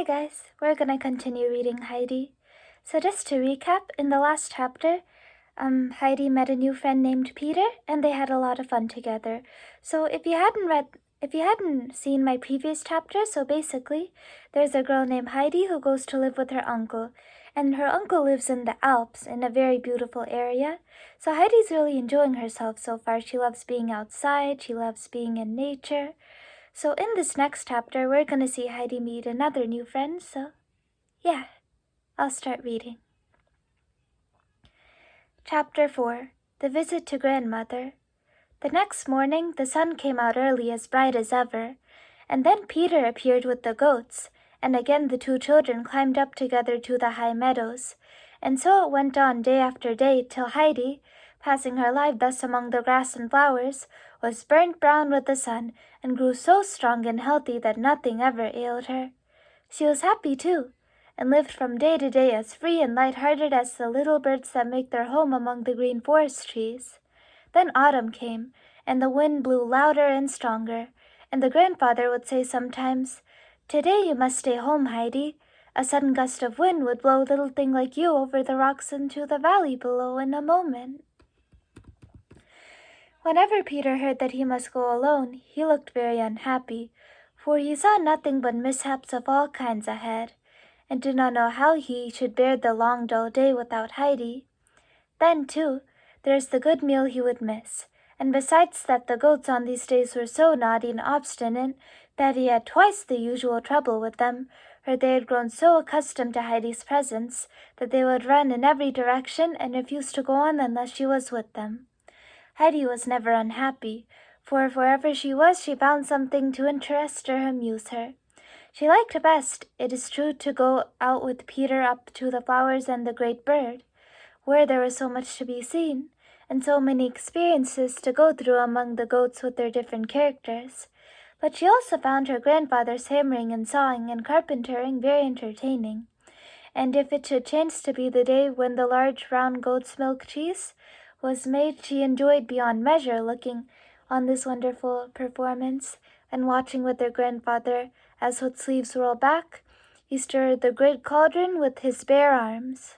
Hi guys, we're gonna continue reading Heidi. So just to recap, in the last chapter, Heidi met a new friend named Peter, and they had a lot of fun together. So if you hadn't seen my previous chapter, so basically, there's a girl named Heidi who goes to live with her uncle, and her uncle lives in the Alps in a very beautiful area. So Heidi's really enjoying herself so far. She loves being outside, she loves being in nature. So in this next chapter, we're gonna see Heidi meet another new friend, so yeah, I'll start reading. Chapter 4. The Visit to Grandmother. The next morning, the sun came out early, as bright as ever, and then Peter appeared with the goats, and again the two children climbed up together to the high meadows, and so it went on day after day till Heidi, passing her life thus among the grass and flowers, was burnt brown with the sun, and grew so strong and healthy that nothing ever ailed her. She was happy too, and lived from day to day as free and light-hearted as the little birds that make their home among the green forest trees. Then autumn came, and the wind blew louder and stronger, and the grandfather would say sometimes, "Today you must stay home, Heidi. A sudden gust of wind would blow a little thing like you over the rocks into the valley below in a moment." Whenever Peter heard that he must go alone, he looked very unhappy, for he saw nothing but mishaps of all kinds ahead, and did not know how he should bear the long dull day without Heidi. Then, too, there is the good meal he would miss, and besides that the goats on these days were so naughty and obstinate that he had twice the usual trouble with them, for they had grown so accustomed to Heidi's presence that they would run in every direction and refuse to go on unless she was with them. Heidi was never unhappy, for wherever she was she found something to interest or amuse her. She liked best, it is true, to go out with Peter up to the flowers and the great bird, where there was so much to be seen, and so many experiences to go through among the goats with their different characters. But she also found her grandfather's hammering and sawing and carpentering very entertaining, and if it should chance to be the day when the large round goat's milk cheese was made, she enjoyed beyond measure looking on this wonderful performance and watching with her grandfather as, with sleeves rolled back, he stirred the great cauldron with his bare arms.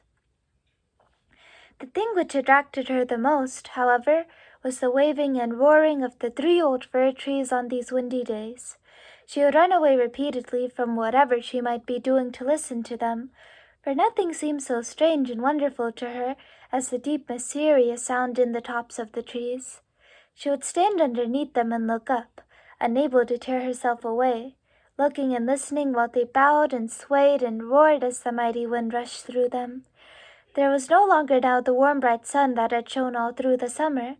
The thing which attracted her the most, however, was the waving and roaring of the 3 old fir trees on these windy days. She would run away repeatedly from whatever she might be doing to listen to them, for nothing seemed so strange and wonderful to her as the deep mysterious sound in the tops of the trees. She would stand underneath them and look up, unable to tear herself away, looking and listening while they bowed and swayed and roared as the mighty wind rushed through them. There was no longer now the warm bright sun that had shone all through the summer,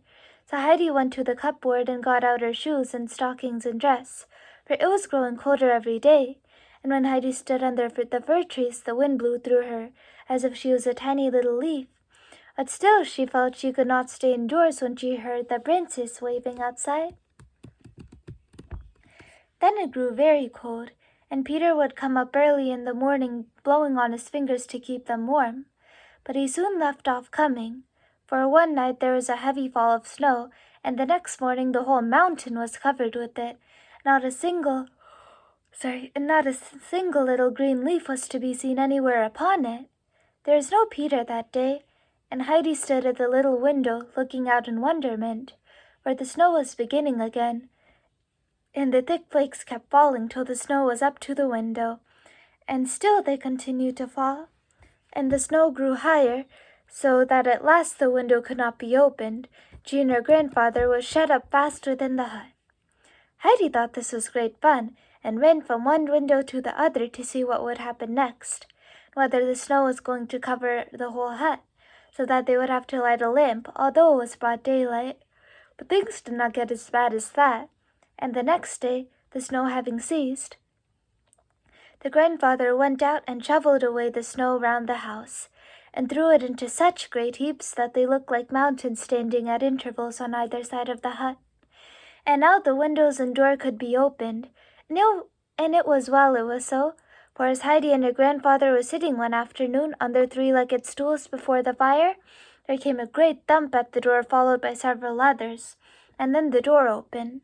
so Heidi went to the cupboard and got out her shoes and stockings and dress, for it was growing colder every day, and when Heidi stood under the fir trees the wind blew through her as if she was a tiny little leaf. But still she felt she could not stay indoors when she heard the branches waving outside. Then it grew very cold, and Peter would come up early in the morning blowing on his fingers to keep them warm. But he soon left off coming, for one night there was a heavy fall of snow, and the next morning the whole mountain was covered with it. Not a single little green leaf was to be seen anywhere upon it. There was no Peter that day, and Heidi stood at the little window looking out in wonderment, for the snow was beginning again, and the thick flakes kept falling till the snow was up to the window, and still they continued to fall, and the snow grew higher, so that at last the window could not be opened. She and her grandfather was shut up fast within the hut. Heidi thought this was great fun, and ran from one window to the other to see what would happen next, whether the snow was going to cover the whole hut, so that they would have to light a lamp, although it was broad daylight. But things did not get as bad as that, and the next day, the snow having ceased, the grandfather went out and shoveled away the snow round the house, and threw it into such great heaps that they looked like mountains standing at intervals on either side of the hut. And now the windows and door could be opened, and it was well it was so, for as Heidi and her grandfather were sitting one afternoon on their 3-legged stools before the fire, there came a great thump at the door followed by several others, and then the door opened.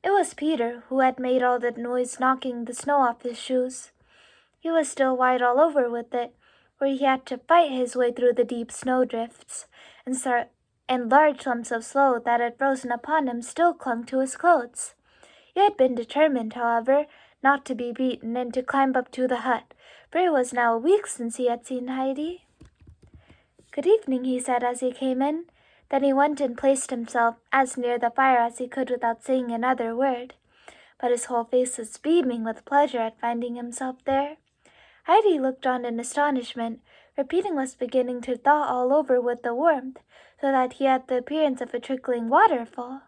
It was Peter, who had made all the noise knocking the snow off his shoes. He was still white all over with it, for he had to fight his way through the deep snowdrifts, and large lumps of snow that had frozen upon him still clung to his clothes. He had been determined, however, not to be beaten and to climb up to the hut, for it was now a week since he had seen Heidi. "Good evening," he said as he came in. Then he went and placed himself as near the fire as he could without saying another word. But his whole face was beaming with pleasure at finding himself there. Heidi looked on in astonishment, for Peter was beginning to thaw all over with the warmth, so that he had the appearance of a trickling waterfall.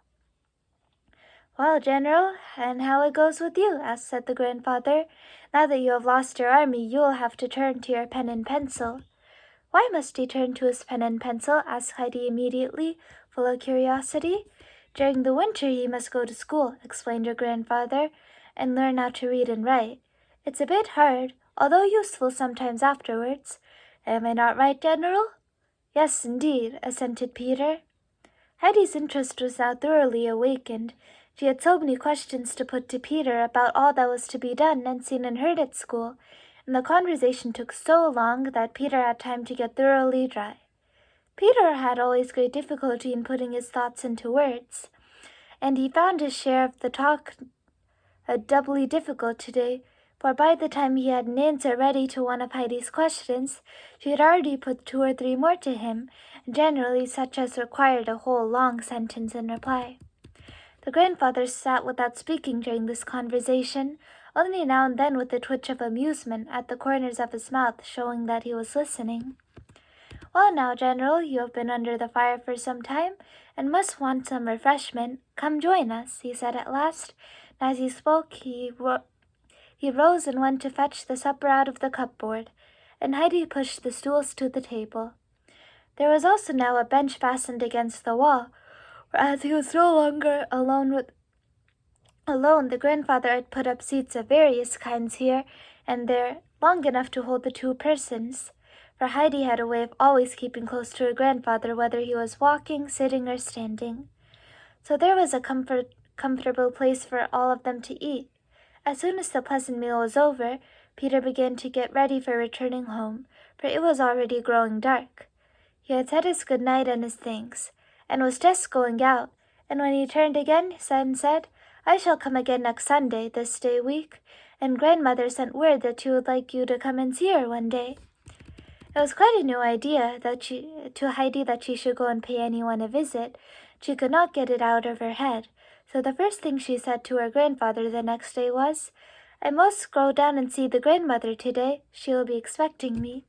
"Well, General, and how it goes with you?" said the grandfather. "Now that you have lost your army, you will have to turn to your pen and pencil." "Why must he turn to his pen and pencil?" asked Heidi immediately, full of curiosity. "During the winter he must go to school," explained her grandfather, "and learn how to read and write. It's a bit hard, although useful sometimes afterwards. Am I not right, General?" "Yes, indeed," assented Peter. Heidi's interest was now thoroughly awakened. She had so many questions to put to Peter about all that was to be done and seen and heard at school, and the conversation took so long that Peter had time to get thoroughly dry. Peter had always great difficulty in putting his thoughts into words, and he found his share of the talk doubly difficult today, for by the time he had an answer ready to one of Heidi's questions, she had already put 2 or 3 more to him, and generally such as required a whole long sentence in reply. The grandfather sat without speaking during this conversation, only now and then with a twitch of amusement at the corners of his mouth showing that he was listening. "Well now, General, you have been under the fire for some time, and must want some refreshment. Come join us," he said at last, and as he spoke he rose and went to fetch the supper out of the cupboard, and Heidi pushed the stools to the table. There was also now a bench fastened against the wall, as he was no longer alone, the grandfather had put up seats of various kinds here and there, long enough to hold the 2 persons, for Heidi had a way of always keeping close to her grandfather whether he was walking, sitting, or standing. So there was a comfortable place for all of them to eat. As soon as the pleasant meal was over, Peter began to get ready for returning home, for it was already growing dark. He had said his good night and his thanks, and was just going out, and when he turned again and said, "I shall come again next Sunday, this day week, and grandmother sent word that she would like you to come and see her one day." It was quite a new idea to Heidi that she should go and pay anyone a visit. She could not get it out of her head, so the first thing she said to her grandfather the next day was, "I must go down and see the grandmother today. She will be expecting me."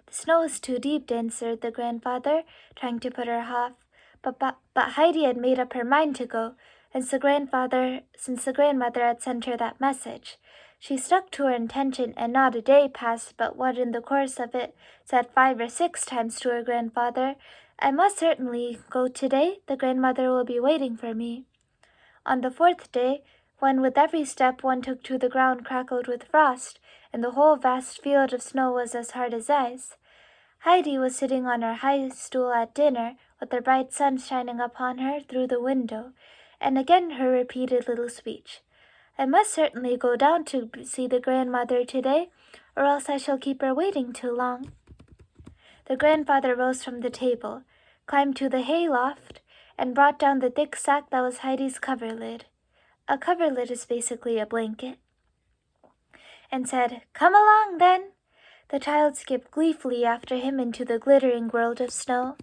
"The snow is too deep," answered the grandfather, trying to put her off. But Heidi had made up her mind to go, and since the grandmother had sent her that message. She stuck to her intention, and not a day passed but what in the course of it said 5 or 6 times to her grandfather, "I must certainly go today. The grandmother will be waiting for me." On the 4th day, when with every step one took to the ground crackled with frost, and the whole vast field of snow was as hard as ice, Heidi was sitting on her high stool at dinner, with the bright sun shining upon her through the window, and again her repeated little speech. "I must certainly go down to see the grandmother today, or else I shall keep her waiting too long." The grandfather rose from the table, climbed to the hay loft, and brought down the thick sack that was Heidi's coverlid. A coverlid is basically a blanket. And said, "Come along, then." The child skipped gleefully after him into the glittering world of snow.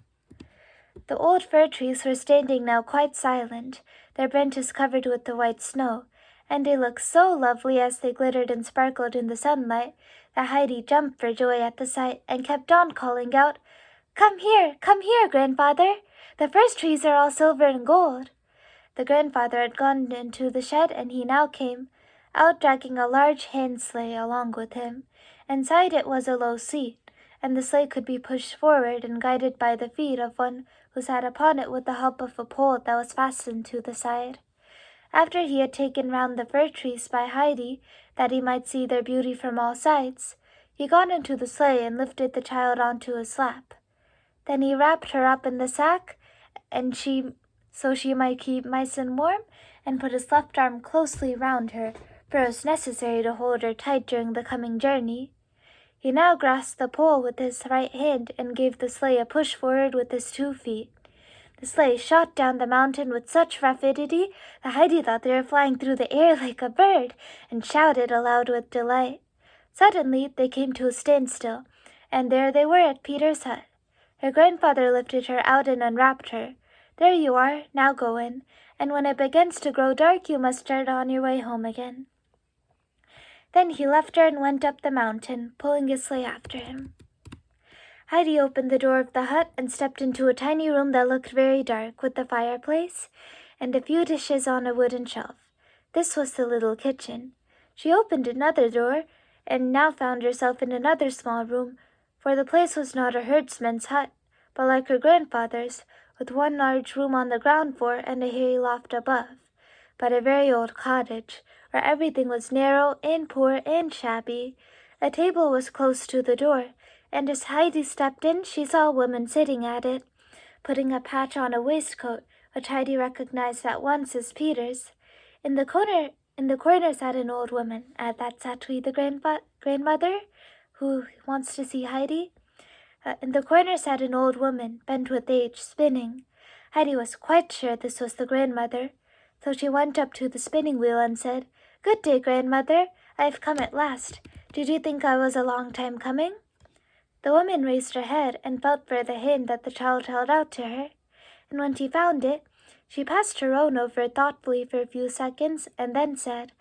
The old fir trees were standing now quite silent, their branches covered with the white snow, and they looked so lovely as they glittered and sparkled in the sunlight that Heidi jumped for joy at the sight and kept on calling out, come here, grandfather! The first trees are all silver and gold." The grandfather had gone into the shed, and he now came out dragging a large hand sleigh along with him. Inside it was a low seat, and the sleigh could be pushed forward and guided by the feet of one who sat upon it with the help of a pole that was fastened to the side. After he had taken round the fir trees by Heidi, that he might see their beauty from all sides, he got into the sleigh and lifted the child onto his lap. Then he wrapped her up in the sack, so she might keep nice and warm, and put his left arm closely round her, for it was necessary to hold her tight during the coming journey. He now grasped the pole with his right hand and gave the sleigh a push forward with his 2 feet. The sleigh shot down the mountain with such rapidity that Heidi thought they were flying through the air like a bird, and shouted aloud with delight. Suddenly they came to a standstill, and there they were at Peter's hut. Her grandfather lifted her out and unwrapped her. "There you are, now go in, and when it begins to grow dark you must start on your way home again." Then he left her and went up the mountain, pulling his sleigh after him. Heidi opened the door of the hut and stepped into a tiny room that looked very dark, with a fireplace and a few dishes on a wooden shelf. This was the little kitchen. She opened another door and now found herself in another small room, for the place was not a herdsman's hut, but like her grandfather's, with one large room on the ground floor and a hay loft above, but a very old cottage, where everything was narrow and poor and shabby. A table was close to the door, and as Heidi stepped in, she saw a woman sitting at it, putting a patch on a waistcoat, which Heidi recognized at once as Peter's. In the corner sat an old woman. That's actually the grandmother, who wants to see Heidi. In the corner sat an old woman, bent with age, spinning. Heidi was quite sure this was the grandmother, so she went up to the spinning wheel and said, "Good day, grandmother. I have come at last. Did you think I was a long time coming?" The woman raised her head and felt for the hand that the child held out to her, and when she found it, she passed her own over it thoughtfully for a few seconds and then said,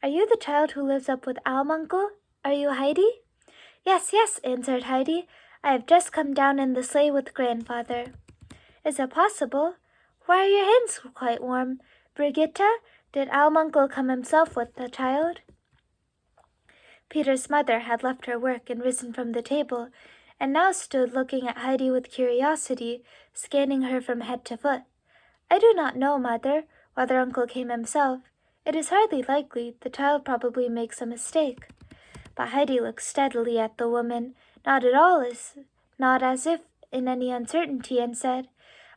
"Are you the child who lives up with Uncle? Are you Heidi?" "Yes, yes," answered Heidi. "I have just come down in the sleigh with grandfather." "Is it possible? Why are your hands quite warm? Brigitta, did Uncle come himself with the child?" Peter's mother had left her work and risen from the table, and now stood looking at Heidi with curiosity, scanning her from head to foot. "I do not know, mother, whether Uncle came himself. It is hardly likely. The child probably makes a mistake." But Heidi looked steadily at the woman, not as if in any uncertainty, and said,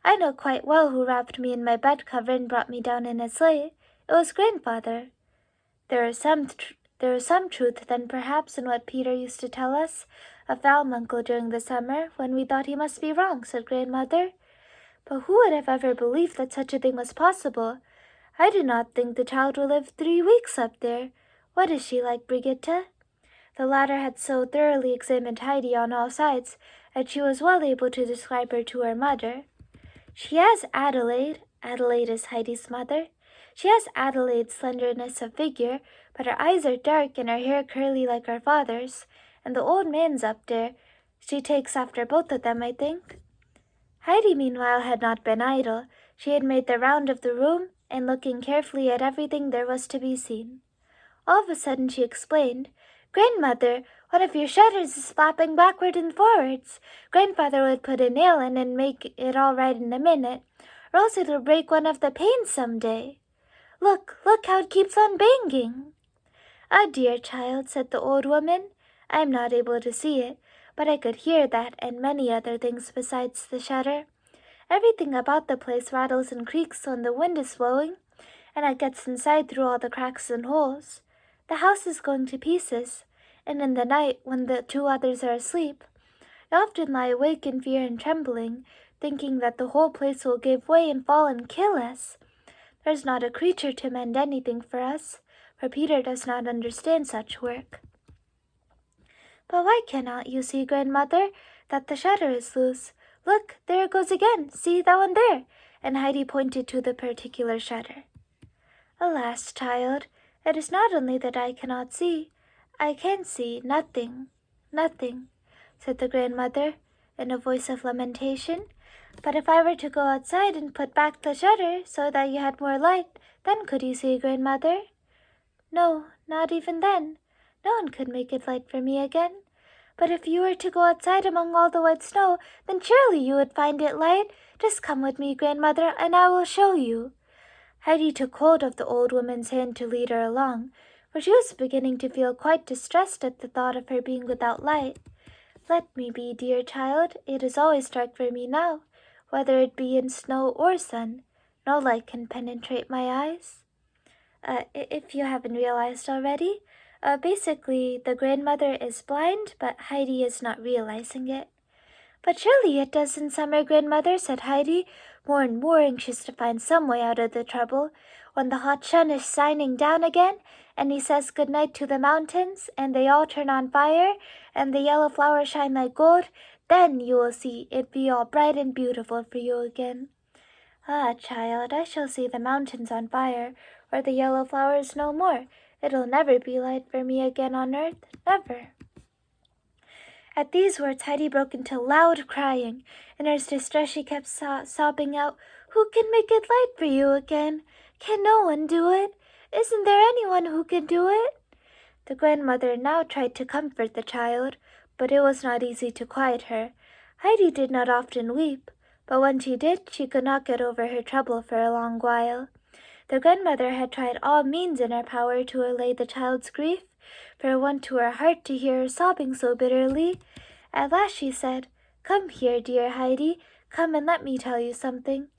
"I know quite well who wrapped me in my bed cover and brought me down in a sleigh. It was grandfather." There is some truth then perhaps in what Peter used to tell us of Uncle during the summer, when we thought he must be wrong, said grandmother. But who would have ever believed that such a thing was possible? I do not think the child will live 3 weeks up there. What is she like, Brigitta? The latter had so thoroughly examined Heidi on all sides that she was well able to describe her to her mother. She has Adelaide is Heidi's mother. She has Adelaide's slenderness of figure, but her eyes are dark and her hair curly like her father's, and the old man's up there. She takes after both of them, I think. Heidi, meanwhile, had not been idle. She had made the round of the room, and looking carefully at everything there was to be seen. All of a sudden she explained, "Grandmother, one of your shutters is flapping backward and forwards. Grandfather would put a nail in and make it all right in a minute, or else it'll break one of the panes some day. Look how it keeps on banging." "Ah, dear child," said the old woman, "I am not able to see it, but I could hear that and many other things besides the shutter. Everything about the place rattles and creaks when the wind is blowing, and it gets inside through all the cracks and holes. The house is going to pieces, and in the night, when the 2 others are asleep, I often lie awake in fear and trembling, thinking that the whole place will give way and fall and kill us. There's not a creature to mend anything for us, for Peter does not understand such work." "But why cannot you see, grandmother, that the shutter is loose? Look, there it goes again. See, that one there," and Heidi pointed to the particular shutter. "Alas, child, it is not only that I cannot see. I can see nothing, said the grandmother, in a voice of lamentation. "But if I were to go outside and put back the shutter so that you had more light, then could you see, grandmother?" "No, not even then. No one could make it light for me again. But if you were to go outside among all the white snow, then surely you would find it light. Just come with me, grandmother, and I will show you." Heidi took hold of the old woman's hand to lead her along, for she was beginning to feel quite distressed at the thought of her being without light. "Let me be, dear child. It is always dark for me now, whether it be in snow or sun. No light can penetrate my eyes." If you haven't realized already, basically the grandmother is blind, but Heidi is not realizing it. But surely it does in summer, grandmother, said Heidi, more and more anxious to find some way out of the trouble. When the hot sun is shining down again, and he says good night to the mountains, and they all turn on fire, and the yellow flowers shine like gold, then you will see it be all bright and beautiful for you again. Ah, child, I shall see the mountains on fire, or the yellow flowers no more. It'll never be light for me again on earth, never. At these words Heidi broke into loud crying. In her distress she kept sobbing out, "Who can make it light for you again? Can no one do it? Isn't there anyone who can do it?" The grandmother now tried to comfort the child, but it was not easy to quiet her. Heidi did not often weep, but when she did, she could not get over her trouble for a long while. The grandmother had tried all means in her power to allay the child's grief, for it went to her heart to hear her sobbing so bitterly. At last she said, "Come here, dear Heidi, come and let me tell you something.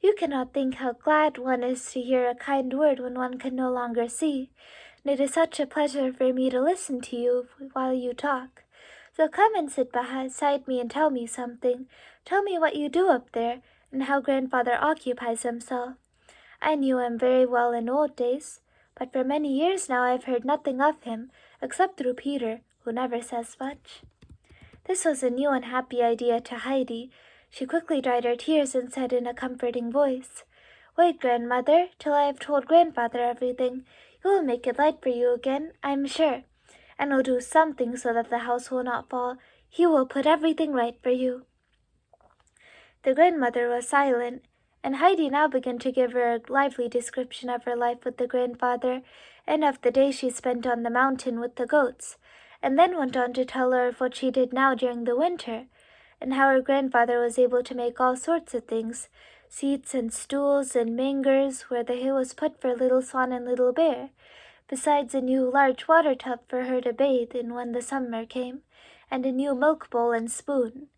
You cannot think how glad one is to hear a kind word when one can no longer see, and it is such a pleasure for me to listen to you while you talk. So come and sit beside me and tell me something. Tell me what you do up there, and how grandfather occupies himself. I knew him very well in old days, but for many years now I have heard nothing of him, except through Peter, who never says much." This was a new and happy idea to Heidi. She quickly dried her tears and said in a comforting voice, "Wait, grandmother, till I have told grandfather everything. He will make it light for you again, I am sure, and will do something so that the house will not fall. He will put everything right for you." The grandmother was silent, and Heidi now began to give her a lively description of her life with the grandfather, and of the day she spent on the mountain with the goats, and then went on to tell her of what she did now during the winter, and how her grandfather was able to make all sorts of things, seats and stools and mangers where the hay was put for Little Swan and Little Bear, besides a new large water tub for her to bathe in when the summer came, and a new milk bowl and spoon.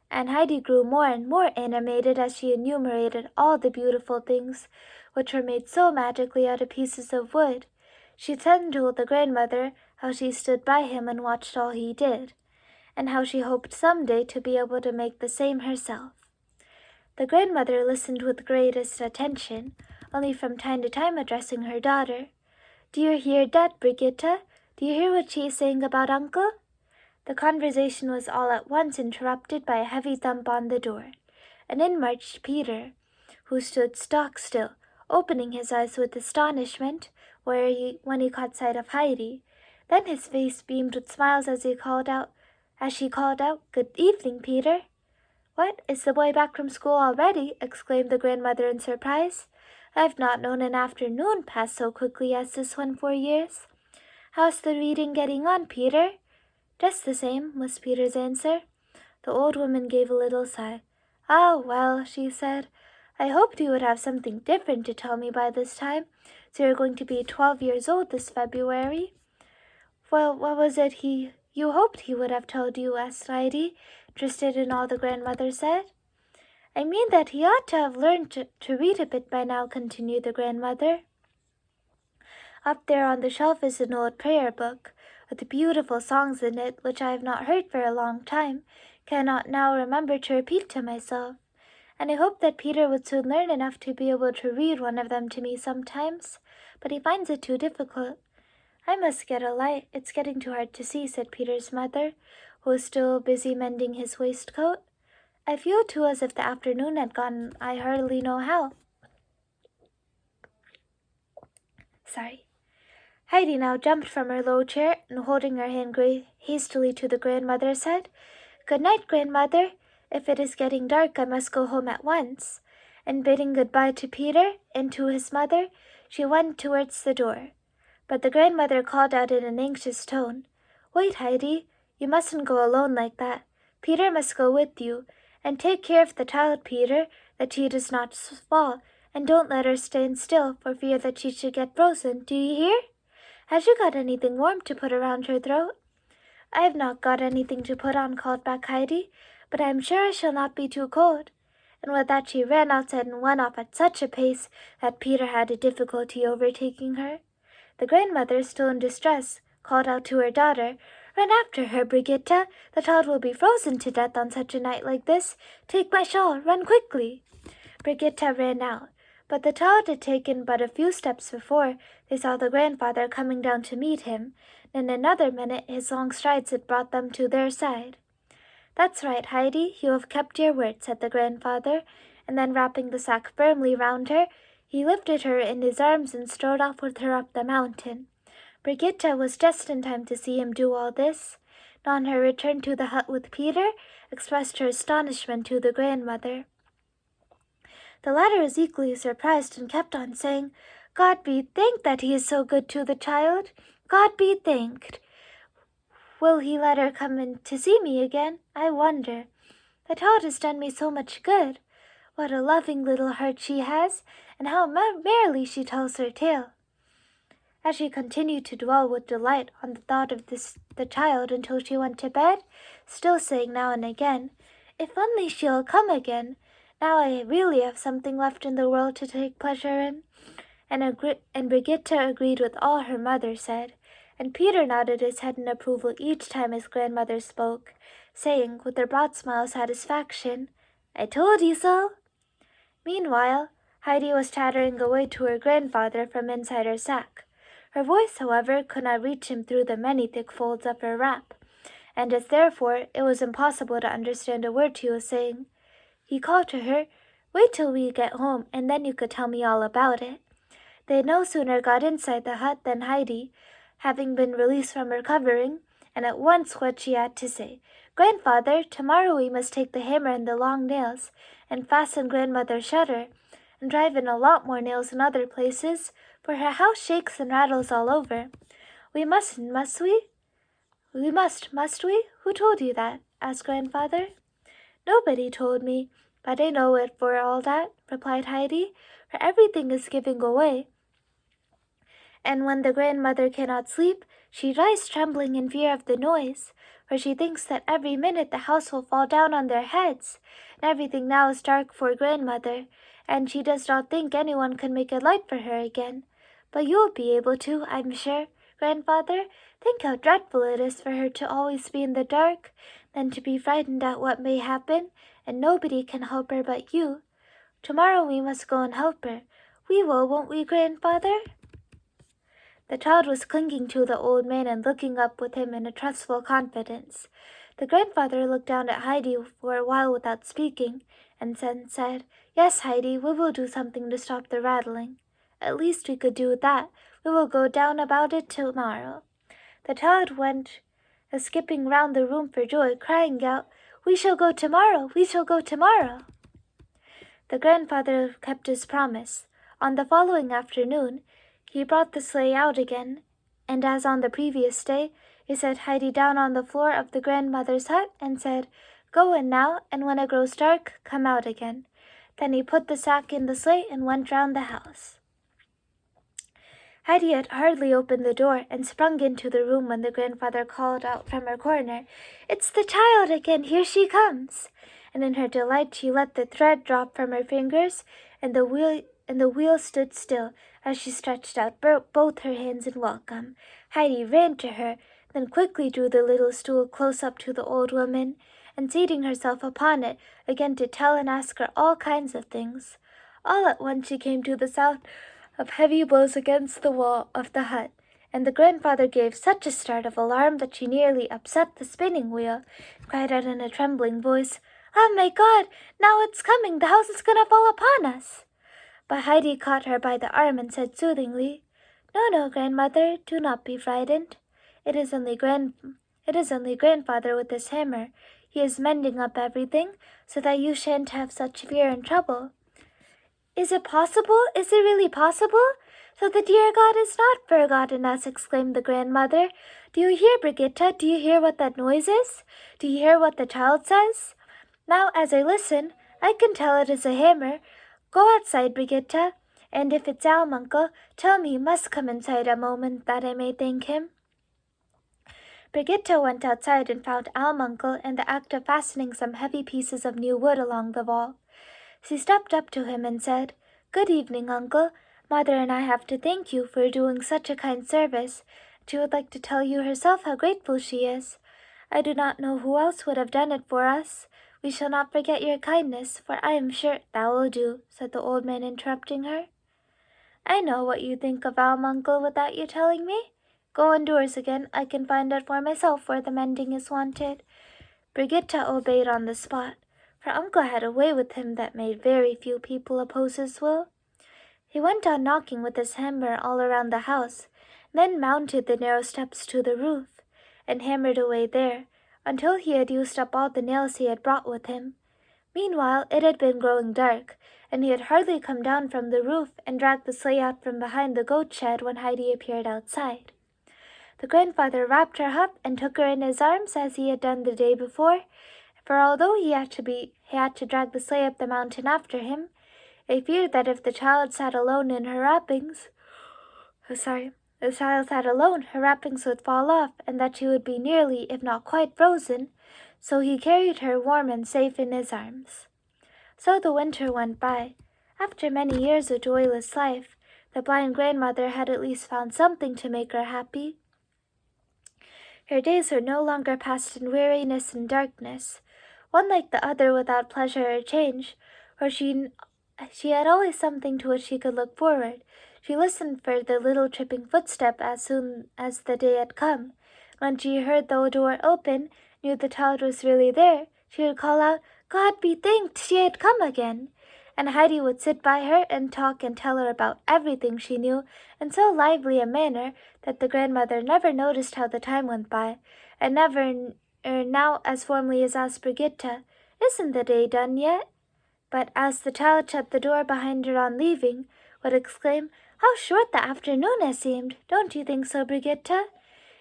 And Heidi grew more and more animated as she enumerated all the beautiful things which were made so magically out of pieces of wood. She then told the grandmother how she stood by him and watched all he did, and how she hoped some day to be able to make the same herself. The grandmother listened with greatest attention, only from time to time addressing her daughter. "Do you hear that, Brigitte? Do you hear what she is saying about uncle?" The conversation was all at once interrupted by a heavy thump on the door, and in marched Peter, who stood stock still, opening his eyes with astonishment when he caught sight of Heidi. Then his face beamed with smiles as she called out, "Good evening, Peter." "What, is the boy back from school already?" exclaimed the grandmother in surprise. "I've not known an afternoon pass so quickly as this one for years. How's the reading getting on, Peter?" "Just the same," was Peter's answer. The old woman gave a little sigh. "Ah, well," she said, "I hoped you would have something different to tell me by this time, so you're going to be 12 years old this February." "Well, what was it you hoped he would have told you?" asked Heidi, interested in all the grandmother said. "I mean that he ought to have learned to read a bit by now," continued the grandmother. "Up there on the shelf is an old prayer book, with beautiful songs in it which I have not heard for a long time, cannot now remember to repeat to myself, and I hoped that Peter would soon learn enough to be able to read one of them to me sometimes, but he finds it too difficult." "I must get a light, it's getting too hard to see," said Peter's mother, who was still busy mending his waistcoat. "I feel too as if the afternoon had gone I hardly know how." Sorry. Heidi now jumped from her low chair, and holding her hand hastily to the grandmother, said, "Good night, grandmother. If it is getting dark, I must go home at once." And bidding good-bye to Peter and to his mother, she went towards the door. But the grandmother called out in an anxious tone, "Wait, Heidi. You mustn't go alone like that. Peter must go with you. And take care of the child, Peter, that she does not fall, and don't let her stand still for fear that she should get frozen. Do you hear? Has you got anything warm to put around her throat?" "I have not got anything to put on," called back Heidi, "but I am sure I shall not be too cold." and with that she ran outside and went off at such a pace that Peter had a difficulty overtaking her. The grandmother, still in distress, called out to her daughter, "Run after her, Brigitta! The child will be frozen to death on such a night like this. Take my shawl, run quickly!" Brigitta ran out, but the child had taken but a few steps before they saw the grandfather coming down to meet him. In another minute his long strides had brought them to their side. "That's right, Heidi, you have kept your word," said the grandfather, and then wrapping the sack firmly round her, he lifted her in his arms and strode off with her up the mountain. Brigitta was just in time to see him do all this, and on her return to the hut with Peter, expressed her astonishment to the grandmother. The latter was equally surprised and kept on saying, "God be thanked that he is so good to the child. God be thanked. Will he let her come in to see me again? I wonder. The child has done me so much good. What a loving little heart she has, and how merrily she tells her tale." As she continued to dwell with delight on the thought of the child until she went to bed, still saying now and again, "If only she'll come again, now I really have something left in the world to take pleasure in," and Brigitta agreed with all her mother said, and Peter nodded his head in approval each time his grandmother spoke, saying, with a broad smile of satisfaction, "I told you so." Meanwhile, Heidi was chattering away to her grandfather from inside her sack. Her voice, however, could not reach him through the many thick folds of her wrap, and as therefore it was impossible to understand a word she was saying. He called to her, "Wait till we get home, and then you could tell me all about it." They had no sooner got inside the hut than Heidi, having been released from her covering, and at once what she had to say. "Grandfather, tomorrow we must take the hammer and the long nails, and fasten grandmother's shutter, and drive in a lot more nails in other places, for her house shakes and rattles all over. We mustn't, must we?" "We must we? Who told you that?" asked grandfather. "Nobody told me, but I know it for all that," replied Heidi, "for everything is giving away. And when the grandmother cannot sleep, she lies trembling in fear of the noise, for she thinks that every minute the house will fall down on their heads, and everything now is dark for grandmother, and she does not think anyone can make a light for her again. But you'll be able to, I'm sure, grandfather. Think how dreadful it is for her to always be in the dark, then to be frightened at what may happen, and nobody can help her but you. Tomorrow we must go and help her. We will, won't we, grandfather?" The child was clinging to the old man and looking up with him in a trustful confidence. The grandfather looked down at Heidi for a while without speaking, and then said, "Yes, Heidi, we will do something to stop the rattling. At least we could do that. We will go down about it tomorrow." The child went skipping round the room for joy, crying out, "We shall go tomorrow! We shall go tomorrow!" The grandfather kept his promise. On the following afternoon, he brought the sleigh out again, and as on the previous day, he set Heidi down on the floor of the grandmother's hut and said, "Go in now, and when it grows dark, come out again." Then he put the sack in the sleigh and went round the house. Heidi had hardly opened the door and sprung into the room when the grandfather called out from her corner, "It's the child again, here she comes!" And in her delight she let the thread drop from her fingers, and the wheel stood still as she stretched out both her hands in welcome. Heidi ran to her, then quickly drew the little stool close up to the old woman, and seating herself upon it, began to tell and ask her all kinds of things. All at once she came to the sound of heavy blows against the wall of the hut, and the grandfather gave such a start of alarm that she nearly upset the spinning wheel, and cried out in a trembling voice, "Oh, my God! Now it's coming! The house is going to fall upon us!" But Heidi caught her by the arm and said soothingly, "No, no, grandmother, do not be frightened. It is only grandfather with his hammer. He is mending up everything, so that you shan't have such fear and trouble." "Is it possible? Is it really possible? So the dear God has not forgotten us," exclaimed the grandmother. "Do you hear, Brigitta? Do you hear what that noise is? Do you hear what the child says? Now, as I listen, I can tell it is a hammer. Go outside, Brigitta, and if it's Almuncle, tell him he must come inside a moment that I may thank him." Brigitta went outside and found Almuncle in the act of fastening some heavy pieces of new wood along the wall. She stepped up to him and said, "Good evening, Uncle. Mother and I have to thank you for doing such a kind service. She would like to tell you herself how grateful she is. I do not know who else would have done it for us. We shall not forget your kindness, for I am sure that will do," said the old man, interrupting her. "I know what you think of Alm, Uncle, without you telling me. Go indoors again. I can find out for myself where the mending is wanted." Brigitta obeyed on the spot. Her uncle had a way with him that made very few people oppose his will. He went on knocking with his hammer all around the house, then mounted the narrow steps to the roof, and hammered away there, until he had used up all the nails he had brought with him. Meanwhile it had been growing dark, and he had hardly come down from the roof and dragged the sleigh out from behind the goat shed when Heidi appeared outside. The grandfather wrapped her up and took her in his arms as he had done the day before, for although he had to drag the sleigh up the mountain after him, they feared that if the child sat alone, her wrappings would fall off, and that she would be nearly, if not quite, frozen, so he carried her warm and safe in his arms. So the winter went by. After many years of joyless life, the blind grandmother had at least found something to make her happy. Her days were no longer passed in weariness and darkness, one like the other without pleasure or change, for she had always something to which she could look forward. She listened for the little tripping footstep as soon as the day had come. When she heard the door open, knew the child was really there, she would call out, "God be thanked, she had come again!" And Heidi would sit by her and talk and tell her about everything she knew in so lively a manner that the grandmother never noticed how the time went by, and never now as formally as asked Brigitta, "Isn't the day done yet?" But as the child shut the door behind her on leaving, would exclaim, "How short the afternoon has seemed! Don't you think so, Brigitta?"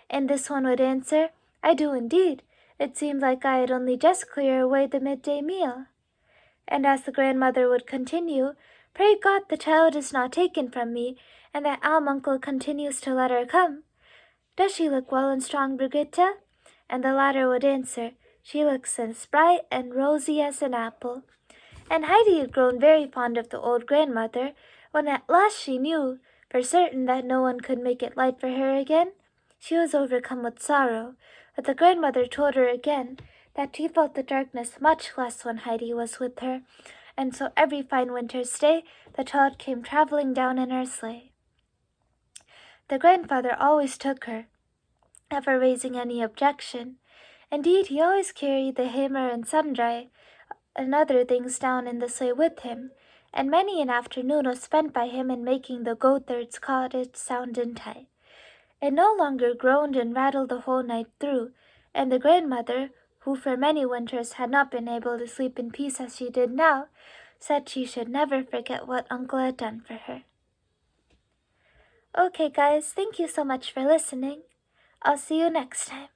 And this one would answer, "I do indeed. It seemed like I had only just cleared away the midday meal." And as the grandmother would continue, "Pray God the child is not taken from me, and that Alm uncle continues to let her come. Does she look well and strong, Brigitta?" And the latter would answer, "She looks as bright and rosy as an apple." And Heidi had grown very fond of the old grandmother. When at last she knew for certain that no one could make it light for her again, she was overcome with sorrow. But the grandmother told her again that she felt the darkness much less when Heidi was with her, and so every fine winter's day the child came traveling down in her sleigh. The grandfather always took her, never raising any objection. Indeed, he always carried the hammer and sundry and other things down in the sleigh with him, and many an afternoon was spent by him in making the goatherd's cottage sound and tight. It no longer groaned and rattled the whole night through, and the grandmother, who for many winters had not been able to sleep in peace as she did now, said she should never forget what Uncle had done for her. Okay guys, thank you so much for listening. I'll see you next time.